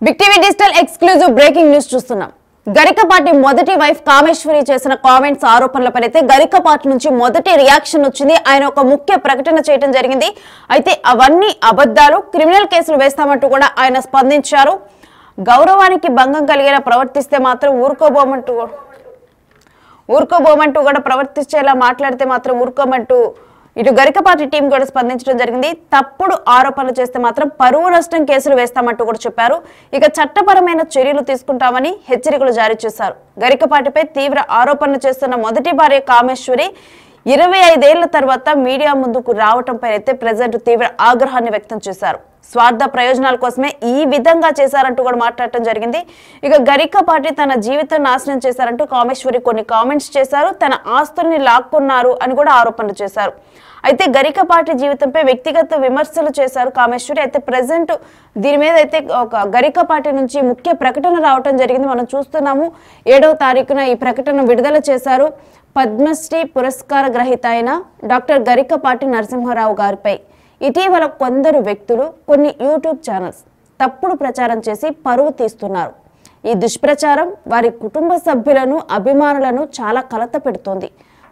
Big TV digital exclusive breaking news చూస్తున్నాం. గరికపాటి మొదటి wife Kameshwari చేసిన కామెంట్స్ ఆరోపణలపైతే గరికపాటి నుంచి మొదటి రియాక్షన్ వచ్చింది. ఆయన ఒక ముఖ్య ప్రకటన చేయడం జరిగింది. అయితే అవన్నీ అబద్ధాలు, క్రిమినల్ కేసులు వేస్తామంటూ కూడా ఆయన స్పందించారు. గౌరవానికి భంగం కలిగేలా ప్రవర్తిస్తే మాత్రం ఊరుకోబోమంటూ కూడా ప్రవర్తించేలా మాట్లాడితే మాత్రం ఊరుకోమంటూ ఇటు గరికపాటి టీం కూడా స్పందించడం జరిగింది. తప్పుడు ఆరోపణలు చేస్తే మాత్రం పరువు నష్టం కేసులు వేస్తామంటూ కూడా చెప్పారు. ఇక చట్టపరమైన చర్యలు తీసుకుంటామని హెచ్చరికలు జారీ చేశారు. గరికపాటిపై తీవ్ర ఆరోపణలు చేస్తున్న మొదటి భార్య కామేశ్వరి 25 ఏళ్ల తర్వాత మీడియా ముందుకు రావటంపై అయితే ప్రజెంట్ తీవ్ర ఆగ్రహాన్ని వ్యక్తం చేశారు. స్వార్థ ప్రయోజనాల కోసమే ఈ విధంగా చేశారంటూ కూడా మాట్లాడటం జరిగింది. ఇక గరికపాటి తన జీవితం నాశనం చేశారంటూ కామేశ్వరి కొన్ని కామెంట్స్ చేశారు. తన ఆస్తుల్ని లాక్కున్నారు అని కూడా ఆరోపణలు చేశారు. అయితే గరికపాటి జీవితంపై వ్యక్తిగత విమర్శలు చేశారు కామేశ్వరి. అయితే ప్రజెంట్ దీని మీద అయితే ఒక గరికపాటి నుంచి ముఖ్య ప్రకటన రావటం జరిగింది. మనం చూస్తున్నాము. 7వ తారీఖున ఈ ప్రకటన విడుదల చేశారు. పద్మశ్రీ పురస్కార గ్రహీత అయిన డాక్టర్ గరికపాటి నరసింహారావు గారిపై ఇటీవల కొందరు వ్యక్తులు కొన్ని యూట్యూబ్ ఛానల్స్ తప్పుడు ప్రచారం చేసి పరువు తీస్తున్నారు. ఈ దుష్ప్రచారం వారి కుటుంబ సభ్యులను, అభిమానులను చాలా కలత పెడుతోంది.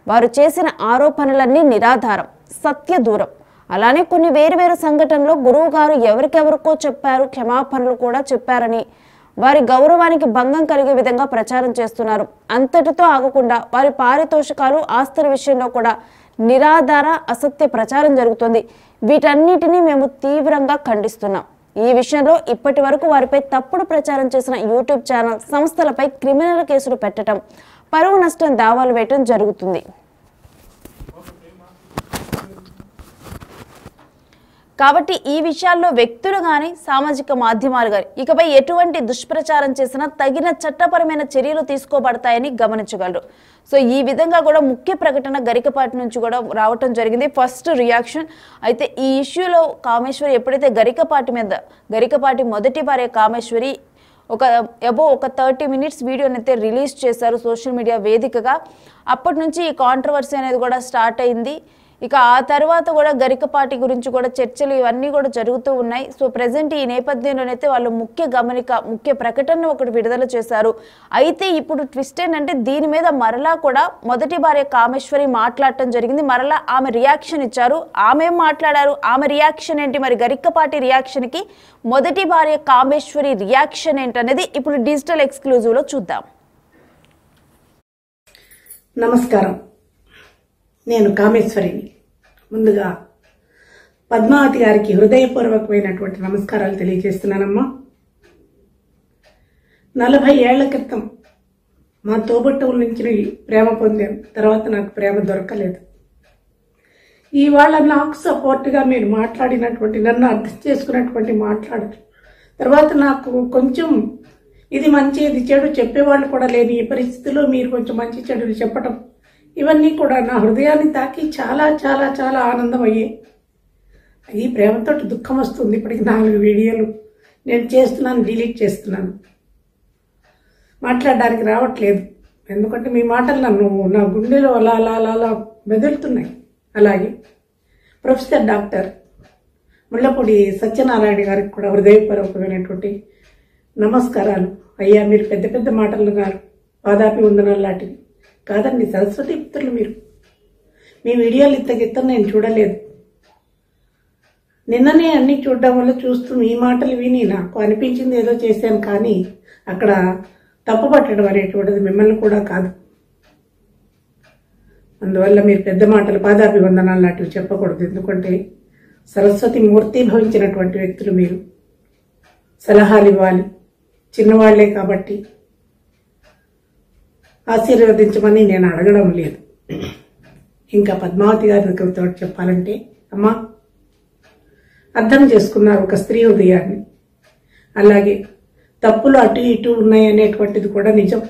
వారు చేసిన ఆరోపణలన్నీ నిరాధారం, సత్య దూరం. అలానే కొన్ని వేరు సంఘటనలో గురువు గారు ఎవరికెవరికో చెప్పారు, క్షమాపణలు కూడా చెప్పారని, వారి గౌరవానికి భంగం కలిగే విధంగా ప్రచారం చేస్తున్నారు. అంతటితో ఆగకుండా వారి పారితోషికాలు, ఆస్తుల విషయంలో కూడా నిరాధార అసత్య ప్రచారం జరుగుతుంది. వీటన్నిటినీ మేము తీవ్రంగా ఖండిస్తున్నాం. ఈ విషయంలో ఇప్పటి వరకు వారిపై తప్పుడు ప్రచారం చేసిన యూట్యూబ్ ఛానల్ సంస్థలపై క్రిమినల్ కేసులు పెట్టడం, పరువు నష్టం దావాలు వేయటం జరుగుతుంది. కాబట్టి ఈ విషయాల్లో వ్యక్తులు కానీ, సామాజిక మాధ్యమాలు కానీ ఇకపై ఎటువంటి దుష్ప్రచారం చేసినా తగిన చట్టపరమైన చర్యలు తీసుకోబడతాయని గమనించగలరు. సో ఈ విధంగా కూడా ముఖ్య ప్రకటన గరికపాటి నుంచి కూడా రావటం జరిగింది. ఫస్ట్ రియాక్షన్ అయితే ఈ ఇష్యూలో కామేశ్వరి ఎప్పుడైతే గరికపాటి మొదటి భార్య కామేశ్వరి ఒక 30 మినిట్స్ వీడియోనైతే రిలీజ్ చేశారు సోషల్ మీడియా వేదికగా. అప్పటి నుంచి ఈ కాంట్రవర్సీ అనేది కూడా స్టార్ట్ అయింది. ఇక ఆ తర్వాత కూడా గరికపాటి గురించి కూడా చర్చలు ఇవన్నీ కూడా జరుగుతూ ఉన్నాయి. సో ప్రజెంట్ ఈ నేపథ్యంలోనైతే వాళ్ళు ముఖ్య ప్రకటన ఒకటి విడుదల చేశారు. అయితే ఇప్పుడు ట్విస్ట్ ఏంటంటే దీని మీద మరలా కూడా మొదటి భార్య కామేశ్వరి మాట్లాడటం జరిగింది. మరలా ఆమె రియాక్షన్ ఇచ్చారు. ఆమె ఏం మాట్లాడారు, ఆమె రియాక్షన్ ఏంటి, మరి గరికపాటి రియాక్షన్కి మొదటి భార్య కామేశ్వరి రియాక్షన్ ఏంటనేది ఇప్పుడు డిజిటల్ ఎక్స్క్లూజివ్లో చూద్దాం. నమస్కారం, నేను కామేశ్వరిని. ముందుగా పద్మావతి గారికి హృదయపూర్వకమైనటువంటి నమస్కారాలు తెలియజేస్తున్నానమ్మా. 40 ఏళ్ల క్రితం మా తోబుట్టువుల నుంచి ప్రేమ పొందాను. తర్వాత నాకు ప్రేమ దొరకలేదు. ఇవాళ నాకు సపోర్ట్గా మీరు మాట్లాడినటువంటి, నన్ను అర్థం చేసుకున్నటువంటి తర్వాత నాకు కొంచెం ఇది మంచి ఇది చెడు చెప్పేవాళ్ళు కూడా లేని ఈ పరిస్థితిలో మీరు కొంచెం మంచి చెడులు చెప్పటం, ఇవన్నీ కూడా నా హృదయాన్ని తాకి చాలా చాలా చాలా ఆనందం అయ్యాయి. ఈ ప్రేమతో దుఃఖం వస్తుంది. ఇప్పటికి 4 వీడియోలు నేను చేస్తున్నాను, డిలీట్ చేస్తున్నాను, మాట్లాడడానికి రావట్లేదు. ఎందుకంటే మీ మాటలు నా గుండెలో అలా అలా అలా అలా మెదులుతున్నాయి. అలాగే ప్రొఫెసర్ డాక్టర్ ముళ్ళపూడి సత్యనారాయణ గారికి కూడా హృదయపూర్వకమైనటువంటి నమస్కారాలు. అయ్యా, మీరు పెద్ద పెద్ద మాటలు ఉన్నారు, పాదాపి వందనాలు లాంటివి కాదండి. సరస్వతి పుత్రులు మీరు. మీ వీడియోలు ఇంతకిత్తం నేను చూడలేదు. నిన్ననే అన్ని చూడడం వల్ల చూస్తూ మీ మాటలు విని నాకు అనిపించింది ఏదో చేశాను. కానీ అక్కడ తప్పు పట్టడం అనేటువంటిది మిమ్మల్ని కూడా కాదు. అందువల్ల మీరు పెద్ద మాటలు, పాదాపి వందనాలు లాంటివి చెప్పకూడదు. ఎందుకంటే సరస్వతి మూర్తి భవించినటువంటి వ్యక్తులు మీరు. సలహాలు ఇవ్వాలి, చిన్నవాళ్లే కాబట్టి ఆశీర్వదించమని నేను అడగడం లేదు. ఇంకా పద్మావతి గారితో చెప్పాలంటే, అమ్మా, అర్థం చేసుకున్నారు ఒక స్త్రీ హృదయాన్ని. అలాగే తప్పులు అటు ఇటు ఉన్నాయనేటువంటిది కూడా నిజం.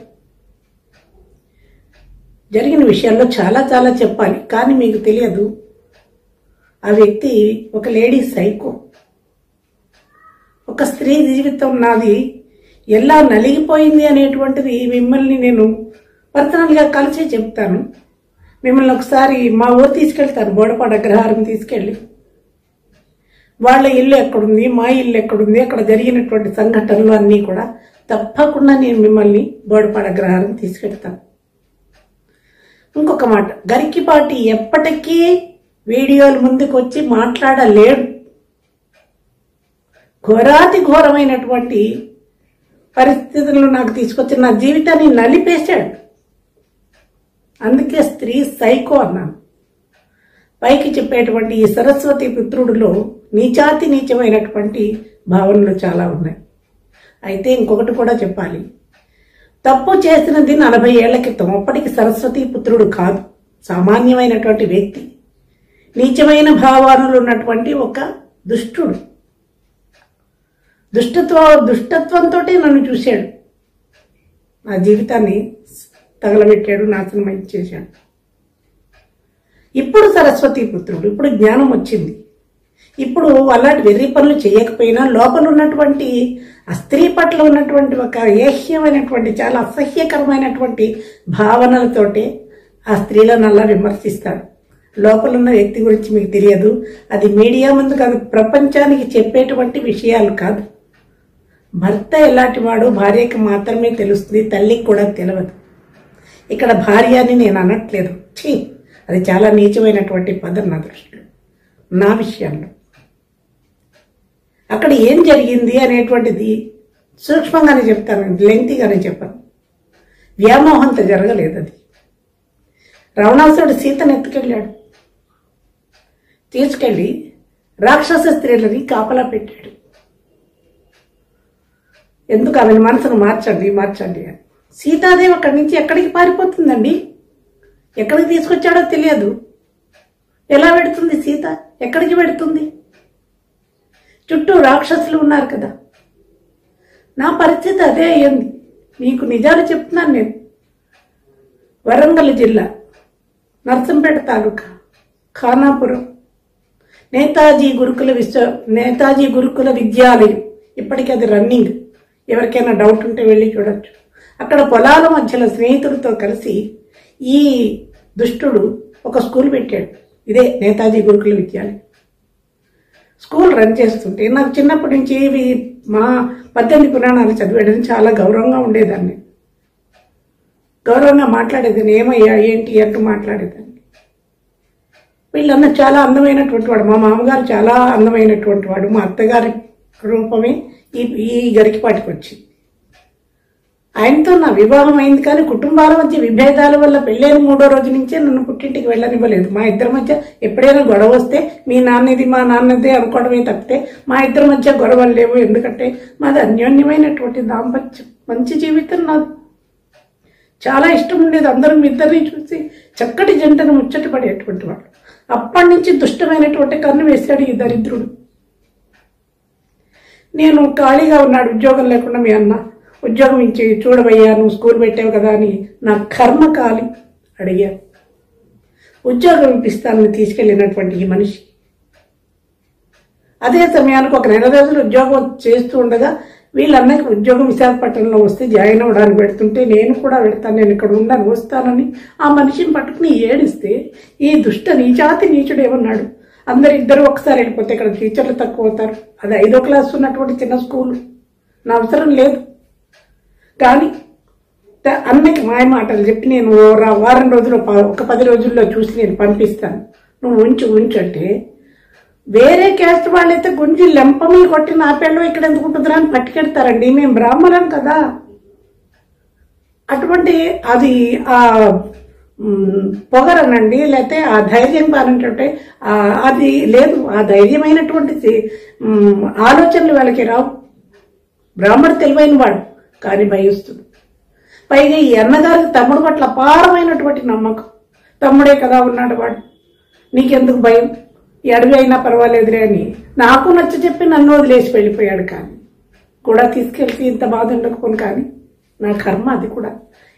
జరిగిన విషయాల్లో చాలా చాలా చెప్పాలి. కానీ మీకు తెలియదు, ఆ వ్యక్తి ఒక లేడీ సైకో. ఒక స్త్రీ జీవితం నాది ఎలా నలిగిపోయింది అనేటువంటిది మిమ్మల్ని నేను పర్సనల్గా కలిసి చెప్తాను. మిమ్మల్ని ఒకసారి మా ఊరు తీసుకెళ్తాను, బోడపాడు అగ్రహారం తీసుకెళ్ళి వాళ్ళ ఇల్లు ఎక్కడుంది, మా ఇల్లు ఎక్కడుంది, అక్కడ జరిగినటువంటి సంఘటనలు అన్నీ కూడా తప్పకుండా నేను మిమ్మల్ని బోడపాడ అగ్రహారం తీసుకెళ్తాను. ఇంకొక మాట, గరికిపాటి ఎప్పటికీ వీడియోల ముందుకు వచ్చి మాట్లాడలేడు. ఘోరాతి ఘోరమైనటువంటి పరిస్థితులను నాకు తీసుకొచ్చి నా జీవితాన్ని నలిపేశాడు. అందుకే స్త్రీ సైకో అన్నాను. పైకి చెప్పేటువంటి ఈ సరస్వతి పుత్రుడిలో నీచాతి నీచమైనటువంటి భావనలు చాలా ఉన్నాయి. అయితే ఇంకొకటి కూడా చెప్పాలి, తప్పు చేసినది 40 ఏళ్ల క్రితం. అప్పటికి సరస్వతి పుత్రుడు కాదు, సామాన్యమైనటువంటి వ్యక్తి, నీచమైన భావనలు ఉన్నటువంటి ఒక దుష్టుడు. దుష్టత్వంతో నన్ను చూశాడు, నా జీవితాన్ని తగలబెట్టాడు, నాశనం చేశాడు. ఇప్పుడు సరస్వతి పుత్రుడు, ఇప్పుడు జ్ఞానం వచ్చింది. ఇప్పుడు అలాంటి వెర్రి పనులు చేయకపోయినా లోపల ఉన్నటువంటి ఆ స్త్రీ పట్ల ఉన్నటువంటి ఒక ఏహ్యమైనటువంటి చాలా అసహ్యకరమైనటువంటి భావనలతోటే ఆ స్త్రీలను అలా విమర్శిస్తాడు. లోపల ఉన్న వ్యక్తి గురించి మీకు తెలియదు. అది మీడియా ముందు కాదు, ప్రపంచానికి చెప్పేటువంటి విషయాలు కాదు. భర్త ఎలాంటి వాడో భార్యకి మాత్రమే తెలుస్తుంది, తల్లికి కూడా తెలియదు. ఇక్కడ భార్య అని నేను అనట్లేదు, అది చాలా నీచమైనటువంటి పదం నా దృష్టిలో, నా విషయంలో. అక్కడ ఏం జరిగింది అనేటువంటిది సూక్ష్మంగానే చెప్తాను, లెంగ్తీగానే చెప్పాను. వ్యామోహంతో జరగలేదు అది. రావణాసురుడు సీతను ఎత్తుకెళ్ళాడు, తీసుకెళ్ళి రాక్షస స్త్రీలని కాపలా పెట్టాడు. ఎందుకు ఆమెను మనసును మార్చండి అని. సీతాదేవి అక్కడి నుంచి ఎక్కడికి పారిపోతుందండి? ఎక్కడికి తీసుకొచ్చాడో తెలియదు. ఎలా పెడుతుంది సీత? ఎక్కడికి పెడుతుంది? చుట్టూ రాక్షసులు ఉన్నారు కదా. నా పరిస్థితి అదే అయ్యింది. మీకు నిజాలు చెప్తున్నాను నేను. వరంగల్ జిల్లా నర్సంపేట తాలూకా ఖానాపురం నేతాజీ గురుకుల విద్యాలయం, ఇప్పటికీ అది రన్నింగ్. ఎవరికైనా డౌట్ ఉంటే వెళ్ళి చూడొచ్చు. అక్కడ పొలాల మధ్యలో స్నేహితులతో కలిసి ఈ దుష్టుడు ఒక స్కూల్ పెట్టాడు. ఇదే నేతాజీ గురుకుల విద్యాలయం. స్కూల్ రన్ చేస్తుంటే నాకు చిన్నప్పటి నుంచి ఇవి మా 18 పురాణాలు చదివేయడం చాలా గౌరవంగా ఉండేదాన్ని. గౌరవంగా మాట్లాడేదాన్ని, ఏమయ్యా ఏంటి అంటూ మాట్లాడేదాన్ని. వీళ్ళన్న చాలా అందమైనటువంటి వాడు, మా మామగారు చాలా అందమైనటువంటి వాడు. మా అత్తగారి రూపమే ఈ గరికిపాటికి వచ్చింది. ఆయనతో నా వివాహం అయింది, కానీ కుటుంబాల మధ్య విభేదాల వల్ల పెళ్ళైన 3వ రోజు నుంచే నన్ను పుట్టింటికి వెళ్ళనివ్వలేదు. మా ఇద్దరి మధ్య ఎప్పుడైనా గొడవ వస్తే మీ నాన్నది మా నాన్నదే అనుకోవడమే తప్పితే మా ఇద్దరి మధ్య గొడవలు లేవు. ఎందుకంటే మాది అన్యోన్యమైనటువంటి దాంపత్యం, మంచి జీవితం నాది. చాలా ఇష్టం ఉండేది. అందరూ మీ ఇద్దరిని చూసి చక్కటి జంటను ముచ్చటపడేటువంటి వాడు. అప్పటి నుంచి దుష్టమైనటువంటి కన్ను వేశాడు ఈ దరిద్రుడు. నేను ఖాళీగా ఉన్నాడు, ఉద్యోగం లేకుండా, మీ అన్న ఉద్యోగం ఇచ్చి చూడబోయా, నువ్వు స్కూల్ పెట్టావు కదా అని నా కర్మ కాలి అడిగాను. ఉద్యోగం ఇప్పిస్తానని తీసుకెళ్ళినటువంటి ఈ మనిషి అదే సమయానికి ఒక 4 రోజులు ఉద్యోగం చేస్తూ ఉండగా వీళ్ళన్నకి ఉద్యోగం విశాఖపట్నంలో వస్తే జాయిన్ అవ్వడానికి పెడుతుంటే నేను కూడా పెడతాను, నేను ఇక్కడ ఉన్నాను, వస్తానని ఆ మనిషిని పట్టుకుని ఏడిస్తే ఈ దుష్ట నీచాతి నీచుడు ఏమన్నాడు, ఇద్దరు ఒకసారి వెళ్ళిపోతే ఇక్కడ టీచర్లు తక్కువ అవుతారు, అది 5వ క్లాస్ ఉన్నటువంటి చిన్న స్కూలు, నా అవసరం లేదు. కానీ అన్నకి మాయ మాటలు చెప్పి నేను వారం రోజులు ఒక 10 రోజుల్లో చూసి నేను పంపిస్తాను, నువ్వు ఉంచు అంటే వేరే క్యాస్ట్ వాళ్ళైతే గుంజి లెంపమీ కొట్టి నా పెళ్ళం ఇక్కడ ఎందుకు ఉంటుందిరా అని పట్టుకెడతారండి. మేము బ్రాహ్మణం కదా. అటువంటి అది ఆ పొగరనండి, లేకపోతే ఆ ధైర్యం కానంటే అది లేదు. ఆ ధైర్యమైనటువంటి ఆలోచనలు వాళ్ళకి రావు. బ్రాహ్మడు తెలివైన వాడు కానీ భయిస్తుంది. పైగా ఈ అన్నగారికి తమ్ముడు పట్ల అపారమైనటువంటి నమ్మకం. తమ్ముడే కదా ఉన్నాడు వాడు, నీకెందుకు భయం, ఈ అడవి అయినా పర్వాలేదులే అని నాకు నచ్చ చెప్పి నన్ను వదిలేసి వెళ్ళిపోయాడు. కానీ కూడా తీసుకెళ్తే ఇంత బాధ ఉండకపోను. కానీ నా కర్మ అది కూడా.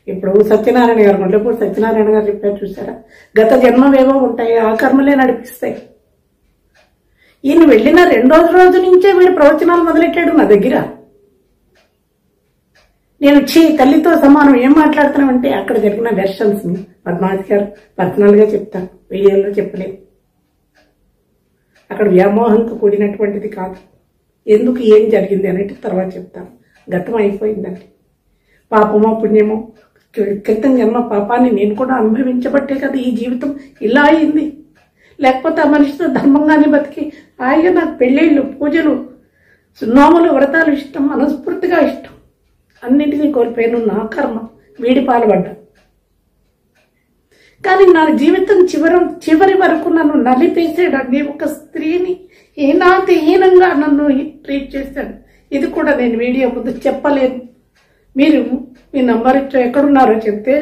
ఇప్పుడు సత్యనారాయణ గారు మొదలప్పుడు సత్యనారాయణ గారు చెప్పారు చూసారా, గత జన్మవేవో ఉంటాయి, ఆ కర్మలే నడిపిస్తాయి. ఈయన వెళ్ళిన 2వ రోజు నుంచే వీడు ప్రవచనాలు మొదలెట్టాడు నా దగ్గర. నేను తల్లితో సమానం ఏం మాట్లాడుతున్నామంటే అక్కడ జరిగిన వెర్షన్స్ ని పద్మావతి గారు పర్సనల్ గా చెప్తాను, వీడియోలో చెప్పలేదు. అక్కడ వ్యామోహంతో కూడినటువంటిది కాదు. ఎందుకు ఏం జరిగింది అనేది తర్వాత చెప్తాను. గతం అయిపోయిందండి. పాపమో పుణ్యమో, క్రితం జన్మ పాపాన్ని నేను కూడా అనుభవించబట్టే కదా ఈ జీవితం ఇలా అయింది. లేకపోతే ఆ మనిషితో ధర్మంగానే బతికి హాయిగా నాకు పెళ్ళిళ్ళు, పూజలు, నోములు, వ్రతాలు ఇష్టం, మనస్ఫూర్తిగా ఇష్టం, అన్నింటినీ కోల్పోయాను. నా కర్మ, వీడి పాల్పడ్డా. కానీ నా జీవితం చివరి వరకు నన్ను నలిపేసాడండి. ఒక స్త్రీని హీనంగా నన్ను ట్రీట్ చేశాడు. ఇది కూడా నేను వీడియో ముందు చెప్పలేను. మీరు మీ నంబర్ ఇచ్చో ఎక్కడున్నారో చెప్తే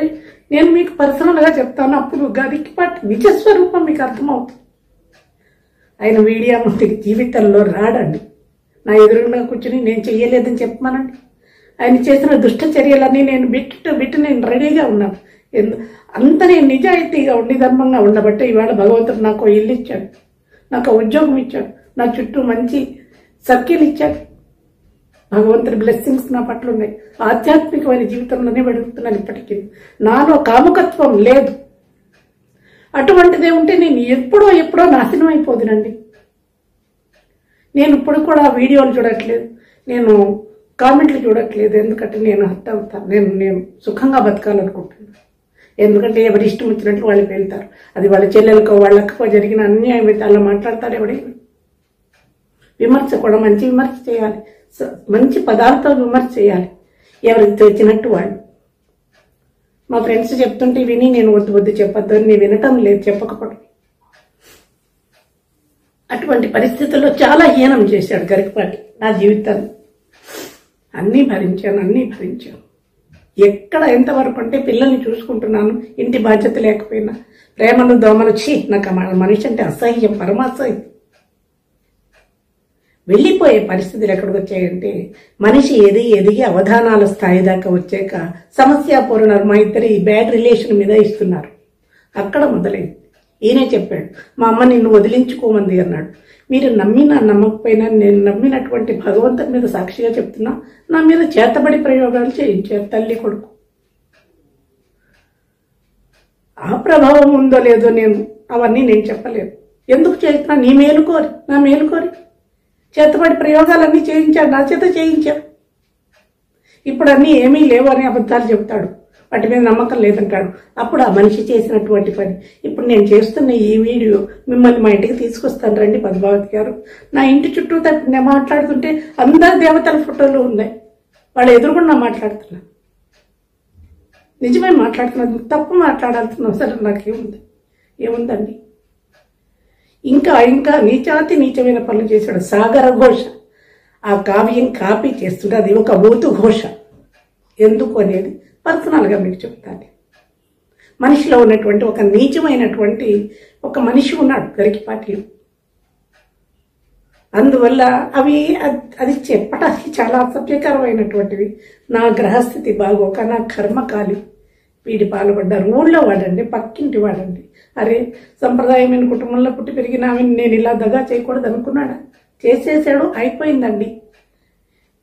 నేను మీకు పర్సనల్గా చెప్తాను. అప్పుడు గరికపాటి నిజస్వరూపం మీకు అర్థమవుతుంది. ఆయన వీడియో ముందుకి జీవితంలో రాడండి. నా ఎదురుగా కూర్చుని నేను చెయ్యలేదని చెప్పమానండి. ఆయన చేసిన దుష్ట చర్యలన్నీ నేను బిట్టు నేను రెడీగా ఉన్నాను. అంత నేను నిజాయితీగా ఉండి ధర్మంగా ఉండబట్టే ఇవాళ భగవంతుడు నాకు ఇల్లు ఇచ్చాడు, నాకు ఉద్యోగం ఇచ్చాడు, నా చుట్టూ మంచి సర్కిల్ ఇచ్చాడు. భగవంతుడి బ్లెస్సింగ్స్ నా పట్ల ఉన్నాయి. ఆధ్యాత్మికమైన జీవితంలోనే వెడుగుతున్నాను. ఇప్పటికీ నాలో కాముకత్వం లేదు. అటువంటిదే ఉంటే నేను ఎప్పుడో నాశనం అయిపోదునండి. నేను ఇప్పుడు కూడా వీడియోలు చూడట్లేదు, నేను కామెంట్లు చూడట్లేదు. ఎందుకంటే నేను హర్ట్ అవుతాను. నేను సుఖంగా బతకాలనుకుంటున్నాను. ఎందుకంటే ఎవరి ఇష్టం వచ్చినట్లు వాళ్ళకి వెళ్తారు. అది వాళ్ళ చెల్లెలకో వాళ్ళకో జరిగిన అన్యాయం అయితే అలా మాట్లాడతారు. ఎవడైనా విమర్శ కూడా మంచి విమర్శ చేయాలి, మంచి పదాలతో విమర్శ చేయాలి. ఎవరికి తెచ్చినట్టు వాళ్ళు. మా ఫ్రెండ్స్ చెప్తుంటే విని నేను వద్దు చెప్పొద్దు అని నేను వినటం లేదు, చెప్పకపోవడం. అటువంటి పరిస్థితుల్లో చాలా హీనం చేశాడు గరికపాటి నా జీవితాన్ని. అన్నీ భరించాను. ఎక్కడ ఎంతవరకు అంటే పిల్లల్ని చూసుకుంటున్నాను, ఇంటి బాధ్యత లేకపోయినా, ప్రేమలు దోమలు నాకు మనిషి అంటే అసహ్యం, పరమాసహ్యం. వెళ్ళిపోయే పరిస్థితులు ఎక్కడికి వచ్చాయంటే మనిషి ఎదిగి అవధానాల స్థాయి దాకా వచ్చాక సమస్యాపూర్ణ మా ఇద్దరి బ్యాడ్ రిలేషన్ మీద ఇస్తున్నారు. అక్కడ మొదలైంది. ఈయనే చెప్పాడు, మా అమ్మ నిన్ను వదిలించుకోమంది అన్నాడు. మీరు నమ్మినా నమ్మకపోయినా నేను నమ్మినటువంటి భగవంతుని మీద సాక్షిగా చెప్తున్నా, నా మీద చేతబడి ప్రయోగాలు చేయించారు తల్లి కొడుకు. ఆ ప్రభావం ఉందో లేదో అవన్నీ నేను చెప్పలేను. ఎందుకు చేస్తున్నా? నీ మేలుకోరి, నా మేలుకోరి చేతబడి ప్రయోగాలన్నీ చేయించాడు, నా చేత చేయించాడు. ఇప్పుడు అన్నీ ఏమీ లేవు అని అబద్ధాలు చెప్తాడు, వాటి మీద నమ్మకం లేదంటాడు. అప్పుడు ఆ మనిషి చేసినటువంటి పని. ఇప్పుడు నేను చేస్తున్న ఈ వీడియో మిమ్మల్ని మా ఇంటికి తీసుకొస్తాను రండి పద్మావతి గారు. నా ఇంటి చుట్టూ నేను మాట్లాడుతుంటే అందరు దేవతల ఫోటోలు ఉన్నాయి. వాళ్ళు ఎదురుకుండా మాట్లాడుతున్నా, నిజమే మాట్లాడుతున్నారు. తప్పు మాట్లాడాల్సిన అవసరం ఏముందండి? ఇంకా నీచమైన పనులు చేశాడు. సాగర ఘోష ఆ కావ్యం కాపీ చేస్తుంటే అది ఒక బూతు ఘోష. ఎందుకు అనేది పర్సనల్గా మీకు చెప్తాను. మనిషిలో ఉన్నటువంటి ఒక నీచమైనటువంటి ఒక మనిషి ఉన్నాడు గరికపాటిలో. అందువల్ల అది చెప్పడానికి చాలా అసభ్యకరమైనటువంటివి. నా గ్రహస్థితి బాగోక, నా కర్మకాలి వీడి పాల్పడ్డారు. ఊళ్ళో వాడండి, పక్కింటి వాడండి. అరే సంప్రదాయమైన కుటుంబంలో పుట్టి పెరిగిన నేను ఇలా దగా చేయకూడదు అనుకున్నాడా? చేసేసాడు, అయిపోయిందండి.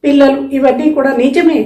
పిల్లలు ఇవన్నీ కూడా నిజమే.